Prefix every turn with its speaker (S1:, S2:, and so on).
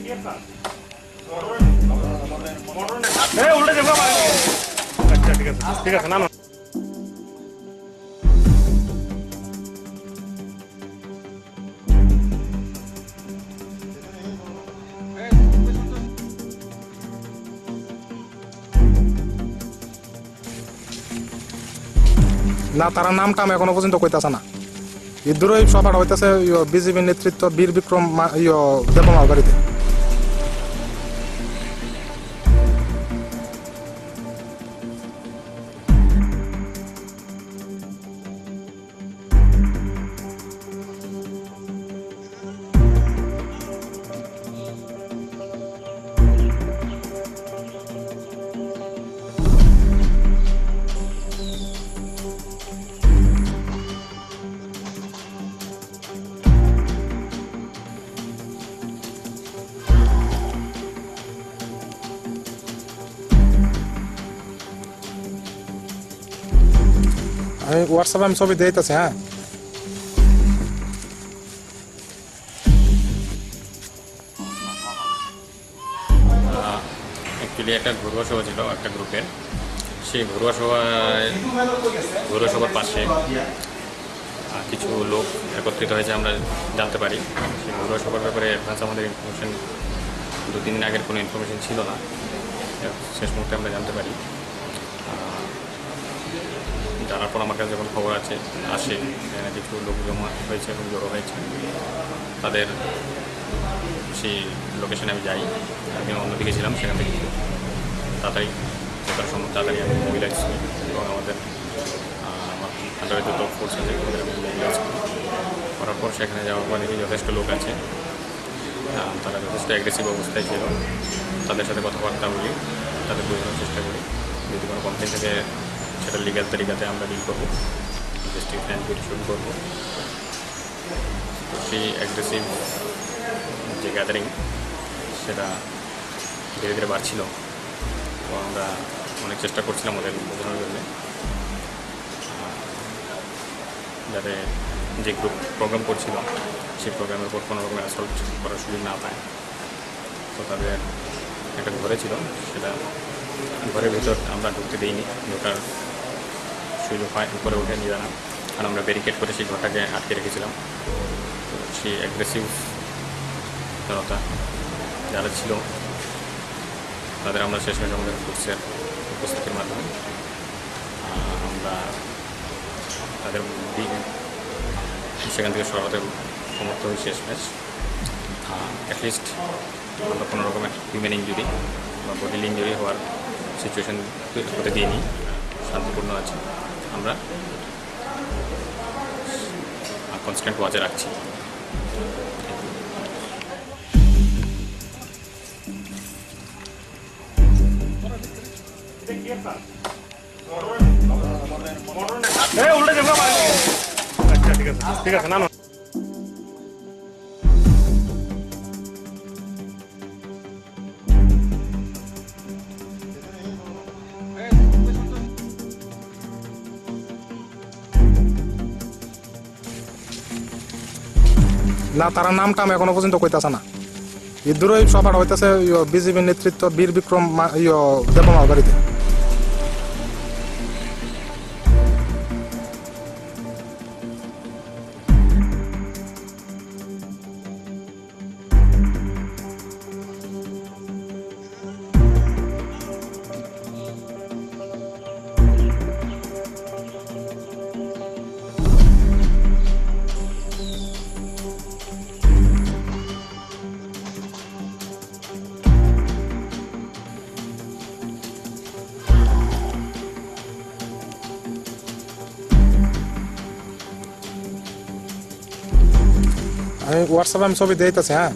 S1: ঠিক আছে না
S2: না তারা নামটা আমি এখনো পর্যন্ত কইতাছে না। ইদুরই সবার হইতেছে বিজেপি নেতৃত্ব বীর বিক্রম দেবমাল বাড়িতে। আমি হোয়াটসঅ্যাপে আমি ছবি দিতেছি। হ্যাঁ
S3: অ্যাকচুয়ালি একটা ঘরোয়া সভা ছিল একটা গ্রুপের। সেই ঘরোয়া সভার পাশে কিছু লোক একত্রিত হয়েছে আমরা জানতে পারি। সেই ঘরোয়া সভার ব্যাপারে অ্যাডভান্স আমাদের ইনফরমেশন 2-3 দিন আগের কোনো ইনফরমেশন ছিল না, শেষ মুহূর্তে আমরা জানতে পারি। জানার পর আমার কাছে যখন খবর আসে কিছু লোক জমা হয়েছে এবং জড়ো হয়েছে, তাদের সেই লোকেশনে আমি যাই। আমি অন্যদিকে ছিলাম, সেখান থেকে তাড়াতাড়ি তাড়াতাড়ি আমি মোবিলাইজ করি এবং আমাদের আন্ডারে যত ফোর্স আছে তাদের আমি মোবিলাইজ করি। করার পর সেখানে যাওয়ার পর দেখি যথেষ্ট লোক আছে, তারা যথেষ্ট অ্যাগ্রেসিভ অবস্থায় ছিল। তাদের সাথে কথাবার্তা বলি, তাদের বোঝানোর চেষ্টা করি যদি কোনো কমপ্লেন থেকে সেটা লিগ্যাল তরিকাতে আমরা ডিল করবো, ইনভেস্টিগেশন শুরু করবো। সেই অ্যাগ্রেসিভ যে গ্যাদারিং সেটা ধীরে ধীরে বাড়ছিল এবং আমরা অনেক চেষ্টা করছিলাম ওদের বোঝানোর জন্য, যাতে যে গ্রুপ প্রোগ্রাম করছিল সেই প্রোগ্রামের উপর কোনো রকমের অ্যাসল্ট করার সুযোগ না পায়। তো তাদের একটা ঘরে ছিল, সেটা ঘরের ভিতর আমরা ঢুকতে দিইনি, ঢোকার সুযোগ হয় উপরে উঠে নিয়ে জানা, কারণ আমরা ব্যারিকেড করে সেই ঘরটাকে আটকে রেখেছিলাম। তো সেই অ্যাগ্রেসিভ জনতা যারা ছিল তাদের আমরা শেষমেশ আমাদের ফোর্সের উপস্থিতির মাধ্যমে আমরা তাদের সেখান থেকে সরাতে সমর্থ হই শেষমেশ। অ্যাটলিস্ট আমরা কোনো রকমের হিউম্যান ইঞ্জুরি বা বডিলি ইঞ্জুরি হওয়ার সিচুয়েশন হতে দিইনি, শান্তিপূর্ণ আছে। আমরা কনস্ট্যান্ট ওয়াচে রাখছি।
S1: ঠিক আছে না
S2: না তারা নামটা আমি এখনো পর্যন্ত কইতাছে না। ইদুরই সবার হইতেছে বিজেপি নেতৃত্ব বীর বিক্রম দেবমাল বাড়িতে। আমি হোয়াটসঅ্যাপে আমি ছবি দিতেছি। হ্যাঁ